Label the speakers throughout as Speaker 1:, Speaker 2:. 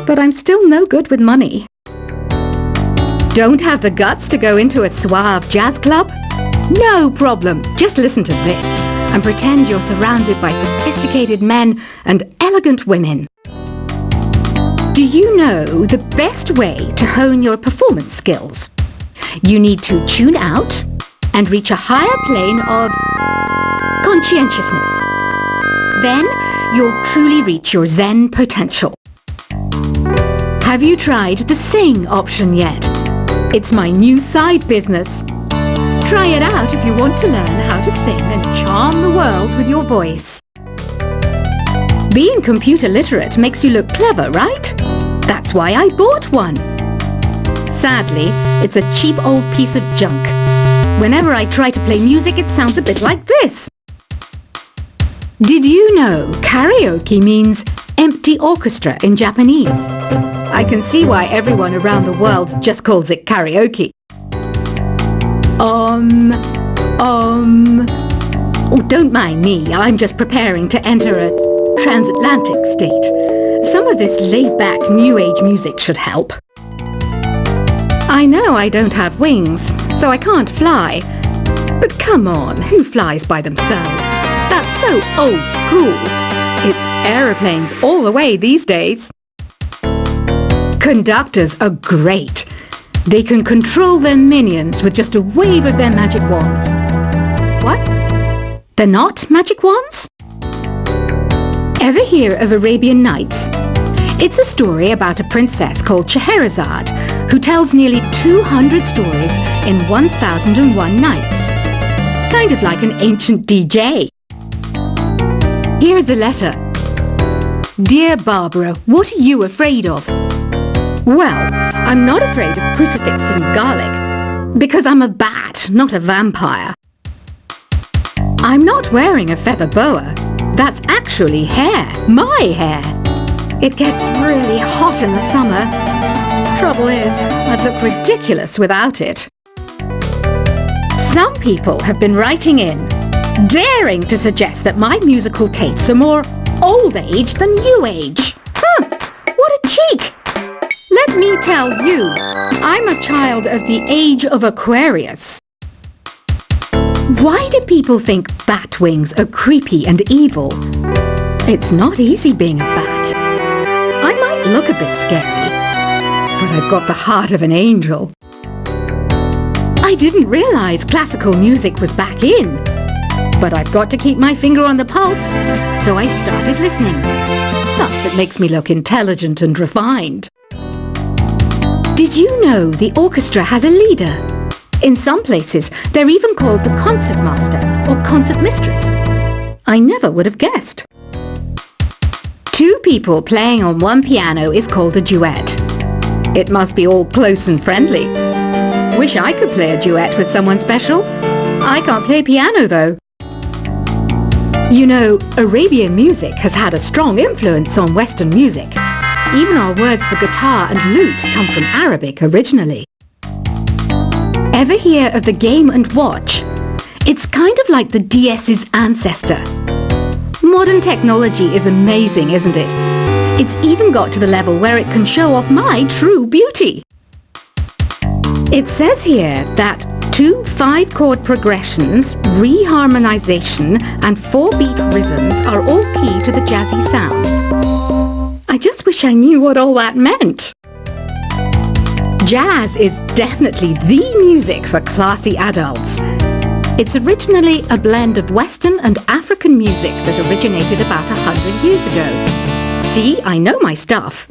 Speaker 1: but I'm still no good with money. Don't have the guts to go into a suave jazz club? No problem. Just listen to this and pretend you're surrounded by sophisticated men and elegant women. Do you know the best way to hone your performance skills? You need to tune out and reach a higher plane of conscientiousness. Then you'll truly reach your Zen potential. Have you tried the sing option yet? It's my new side business. Try it out if you want to learn how to sing and charm the world with your voice. Being computer literate makes you look clever, right? That's why I bought one. Sadly, it's a cheap old piece of junk. Whenever I try to play music, it sounds a bit like this. Did you know karaoke means empty orchestra in Japanese? I can see why everyone around the world just calls it karaoke. Oh, don't mind me. I'm just preparing to enter a transatlantic state. Some of this laid-back new age music should help. I know I don't have wings, so I can't fly. But come on, who flies by themselves? That's so old school. It's aeroplanes all the way these days. Conductors are great. They can control their minions with just a wave of their magic wands. What? They're not magic wands? Ever hear of Arabian Nights? It's a story about a princess called Scheherazade who tells nearly 200 stories in 1001 nights. Kind of like an ancient DJ. Here's a letter. Dear Barbara, what are you afraid of? Well, I'm not afraid of crucifixes and garlic, because I'm a bat, not a vampire. I'm not wearing a feather boa. That's actually hair, my hair. It gets really hot in the summer. Trouble is, I'd look ridiculous without it. Some people have been writing in, daring to suggest that my musical tastes are more old age than new age. What a cheek! Let me tell you, I'm a child of the age of Aquarius. Why do people think bat wings are creepy and evil? It's not easy being a bat. I might look a bit scary, but I've got the heart of an angel. I didn't realize classical music was back in, but I've got to keep my finger on the pulse, so I started listening. Plus, it makes me look intelligent and refined. Did you know the orchestra has a leader? In some places, they're even called the concertmaster or concertmistress. I never would have guessed. Two people playing on one piano is called a duet. It must be all close and friendly. Wish I could play a duet with someone special. I can't play piano though. You know, Arabian music has had a strong influence on Western music. Even our words for guitar and lute come from Arabic originally. Ever hear of the Game & Watch? It's kind of like the DS's ancestor. Modern technology is amazing, isn't it? It's even got to the level where it can show off my true beauty. It says here that 2 5-chord progressions, reharmonization and 4-beat rhythms are all key to the jazzy sound. I just wish I knew what all that meant. Jazz is definitely the music for classy adults. It's originally a blend of Western and African music that originated about 100 years ago. See, I know my stuff.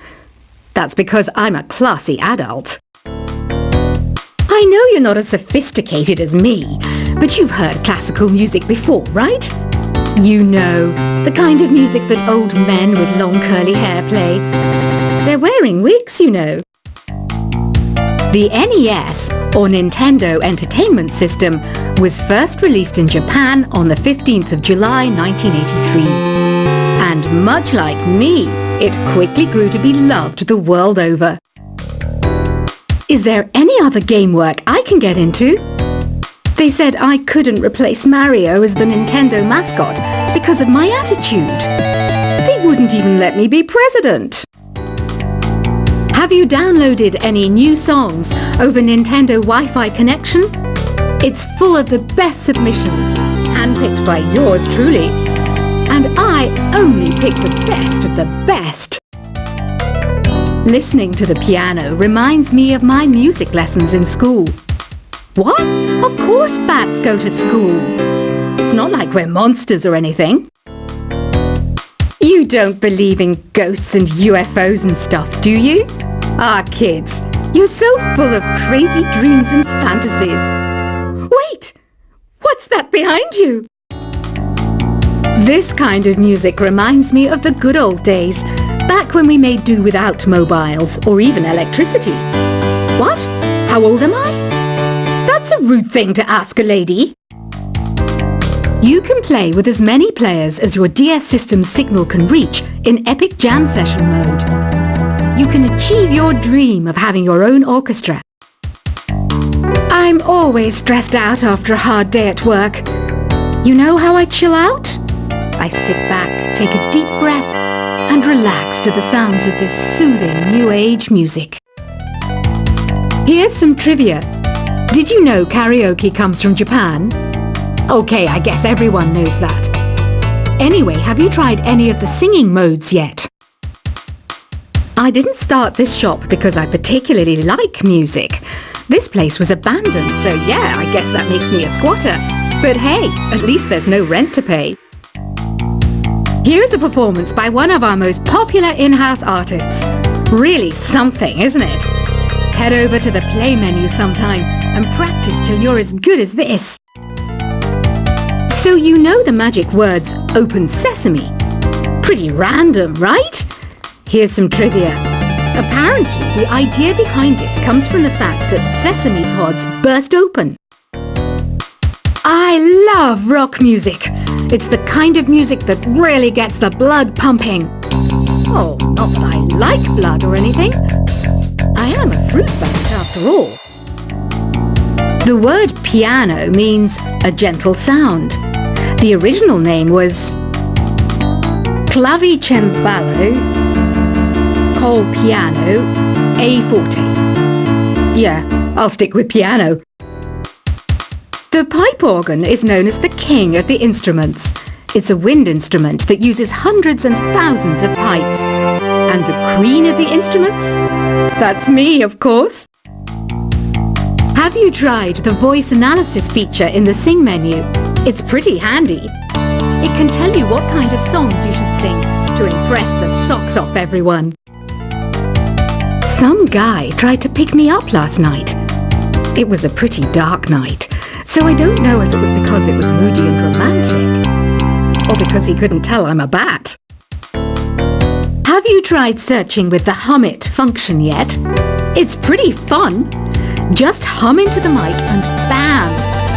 Speaker 1: That's because I'm a classy adult. I know you're not as sophisticated as me, but you've heard classical music before, right? You know, the kind of music that old men with long curly hair play. They're wearing wigs, you know. The NES, or Nintendo Entertainment System, was first released in Japan on the 15th of July 1983. And much like me, it quickly grew to be loved the world over. Is there any other game work I can get into? They said I couldn't replace Mario as the Nintendo mascot because of my attitude. They wouldn't even let me be president. Have you downloaded any new songs over Nintendo Wi-Fi connection? It's full of the best submissions, handpicked by yours truly. And I only pick the best of the best. Listening to the piano reminds me of my music lessons in school. What? Of course bats go to school. It's not like we're monsters or anything. You don't believe in ghosts and UFOs and stuff, do you? Ah, kids, you're so full of crazy dreams and fantasies. Wait! What's that behind you? This kind of music reminds me of the good old days, back when we made do without mobiles or even electricity. What? How old am I? That's a rude thing to ask a lady. You can play with as many players as your DS system's signal can reach in Epic Jam Session mode. You can achieve your dream of having your own orchestra. I'm always stressed out after a hard day at work. You know how I chill out? I sit back, take a deep breath, and relax to the sounds of this soothing new age music. Here's some trivia. Did you know karaoke comes from Japan? Okay, I guess everyone knows that. Anyway, have you tried any of the singing modes yet? I didn't start this shop because I particularly like music. This place was abandoned, so yeah, I guess that makes me a squatter. But hey, at least there's no rent to pay. Here's a performance by one of our most popular in-house artists. Really something, isn't it? Head over to the play menu sometime and practice till you're as good as this. So you know the magic words "Open Sesame." Pretty random, right? Here's some trivia. Apparently, the idea behind it comes from the fact that sesame pods burst open. I love rock music. It's the kind of music that really gets the blood pumping. Oh, not that I like blood or anything. I am a fruit bat after all. The word piano means a gentle sound. The original name was clavicembalo col piano a forte. Yeah, I'll stick with piano. The pipe organ is known as the king of the instruments. It's a wind instrument that uses hundreds and thousands of pipes. And the queen of the instruments? That's me, of course. Have you tried the voice analysis feature in the Sing menu? It's pretty handy. It can tell you what kind of songs you should sing to impress the socks off everyone. Some guy tried to pick me up last night. It was a pretty dark night, so I don't know if it was because it was moody and romantic, or because he couldn't tell I'm a bat. Have you tried searching with the Hum It function yet? It's pretty fun. Just hum into the mic and bam!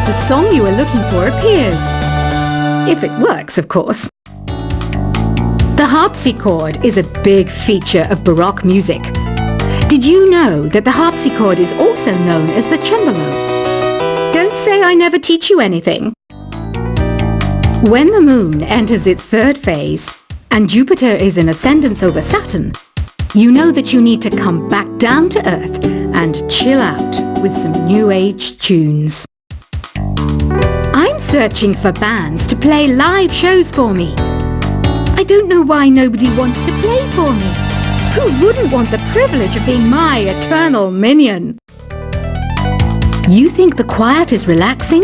Speaker 1: The song you are looking for appears. If it works, of course. The harpsichord is a big feature of Baroque music. Did you know that the harpsichord is also known as the cembalo? Don't say I never teach you anything. When the moon enters its third phase and Jupiter is in ascendance over Saturn, you know that you need to come back down to Earth and chill out with some new age tunes. I'm searching for bands to play live shows for me. I don't know why nobody wants to play for me. Who wouldn't want the privilege of being my eternal minion? You think the quiet is relaxing?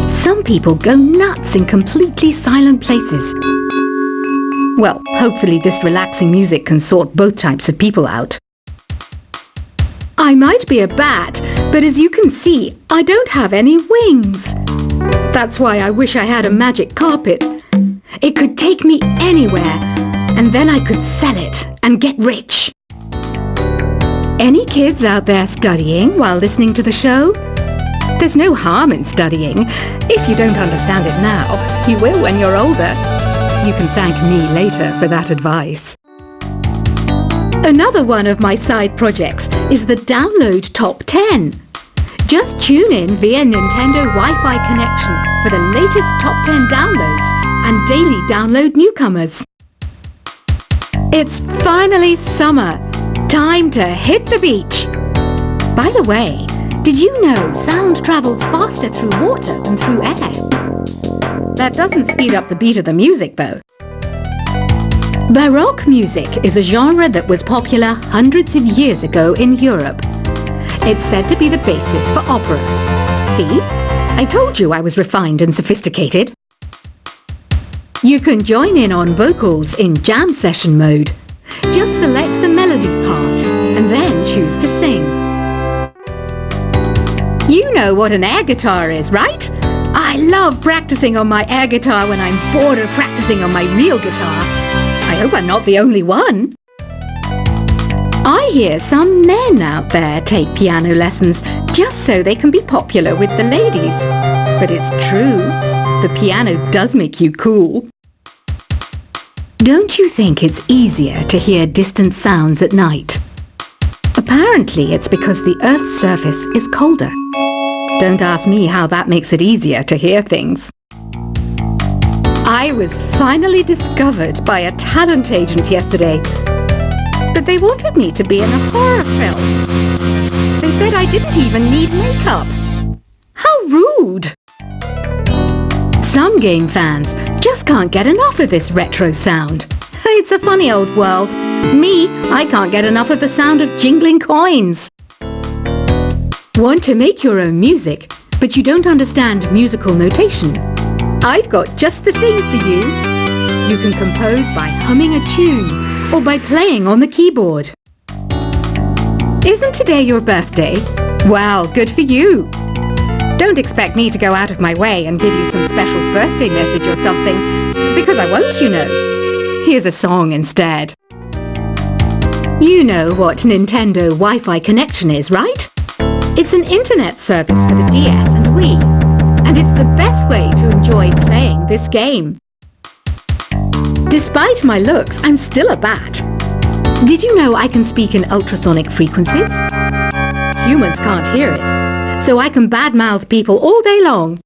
Speaker 1: Some people go nuts in completely silent places. Well, hopefully this relaxing music can sort both types of people out. I might be a bat, but as you can see, I don't have any wings. That's why I wish I had a magic carpet. It could take me anywhere, and then I could sell it and get rich. Any kids out there studying while listening to the show? There's no harm in studying. If you don't understand it now, you will when you're older. You can thank me later for that advice. Another one of my side projects is the Download Top 10. Just tune in via Nintendo Wi-Fi connection for the latest Top 10 downloads and daily download newcomers. It's finally summer. Time to hit the beach. By the way, did you know sound travels faster through water than through air? That doesn't speed up the beat of the music, though. Baroque music is a genre that was popular hundreds of years ago in Europe. It's said to be the basis for opera. See? I told you I was refined and sophisticated. You can join in on vocals in jam session mode. Just select the melody part and then choose to sing. You know what an air guitar is, right? I love practicing on my air guitar when I'm bored of practicing on my real guitar. I hope I'm not the only one. I hear some men out there take piano lessons just so they can be popular with the ladies. But it's true, the piano does make you cool. Don't you think it's easier to hear distant sounds at night? Apparently it's because the Earth's surface is colder. Don't ask me how that makes it easier to hear things. I was finally discovered by a talent agent yesterday, but they wanted me to be in a horror film. They said I didn't even need makeup. How rude! Some game fans just can't get enough of this retro sound. It's a funny old world. Me, I can't get enough of the sound of jingling coins. Want to make your own music, but you don't understand musical notation? I've got just the thing for you. You can compose by humming a tune or by playing on the keyboard. Isn't today your birthday? Well, good for you. Don't expect me to go out of my way and give you some special birthday message or something, because I won't, you know. Here's a song instead. You know what Nintendo Wi-Fi connection is, right? It's an internet service for the DS and Wii, and it's the best way to enjoy playing this game. Despite my looks, I'm still a bat. Did you know I can speak in ultrasonic frequencies? Humans can't hear it, so I can badmouth people all day long.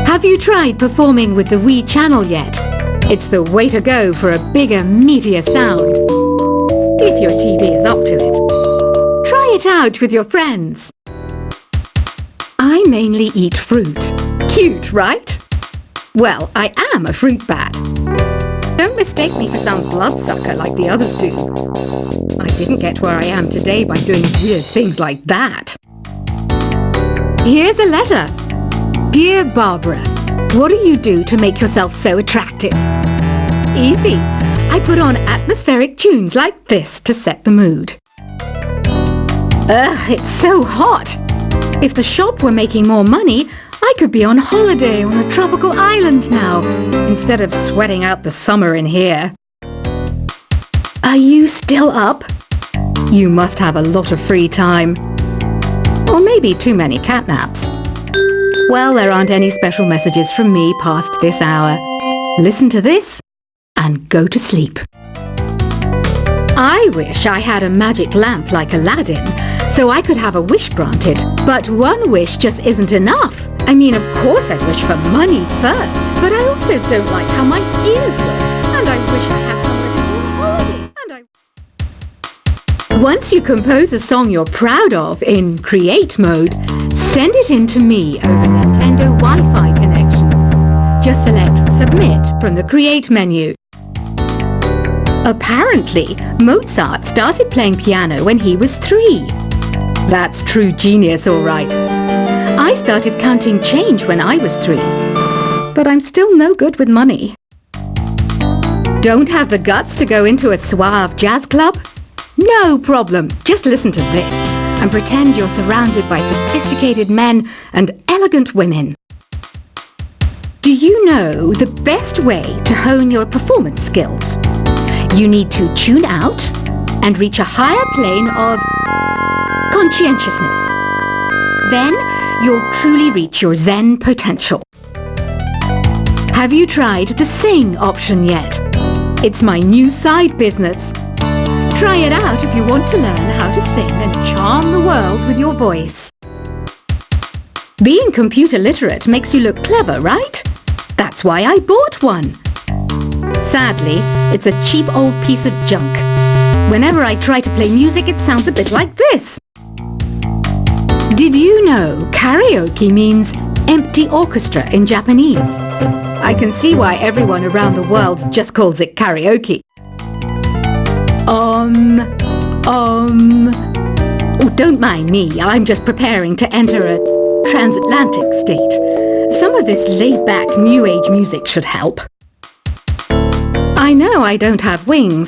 Speaker 1: Have you tried performing with the Wii channel yet? It's the way to go for a bigger, meatier sound. If your TV is up to it. Try it out with your friends. I mainly eat fruit. Cute, right? Well, I am a fruit bat. Don't mistake me for some bloodsucker like the others do. I didn't get where I am today by doing weird things like that. Here's a letter. Dear Barbara, what do you do to make yourself so attractive? Easy. I put on atmospheric tunes like this to set the mood. Ugh, it's so hot. If the shop were making more money, I could be on holiday on a tropical island now, instead of sweating out the summer in here. Are you still up? You must have a lot of free time. Or maybe too many catnaps. Well, there aren't any special messages from me past this hour. Listen to this and go to sleep. I wish I had a magic lamp like Aladdin, so I could have a wish granted. But one wish just isn't enough. I mean, of course I'd wish for money first, but I also don't like how my ears look, and I wish I had somewhere to go on holiday. Once you compose a song you're proud of in Create mode, send it in to me over Nintendo Wi-Fi connection. Just select Submit from the Create menu. Apparently, Mozart started playing piano when he was 3. That's true genius, all right. I started counting change when I was 3, but I'm still no good with money. Don't have the guts to go into a suave jazz club? No problem, just listen to this and pretend you're surrounded by sophisticated men and elegant women. Do you know the best way to hone your performance skills? You need to tune out and reach a higher plane of conscientiousness. Then you'll truly reach your Zen potential. Have you tried the Sing option yet? It's my new side business. Try it out if you want to learn how to sing and charm the world with your voice. Being computer literate makes you look clever, right? That's why I bought one. Sadly, it's a cheap old piece of junk. Whenever I try to play music, it sounds a bit like this. Did you know karaoke means empty orchestra in Japanese? I can see why everyone around the world just calls it karaoke. Oh, don't mind me. I'm just preparing to enter a transatlantic state. Some of this laid-back New Age music should help. I know I don't have wings,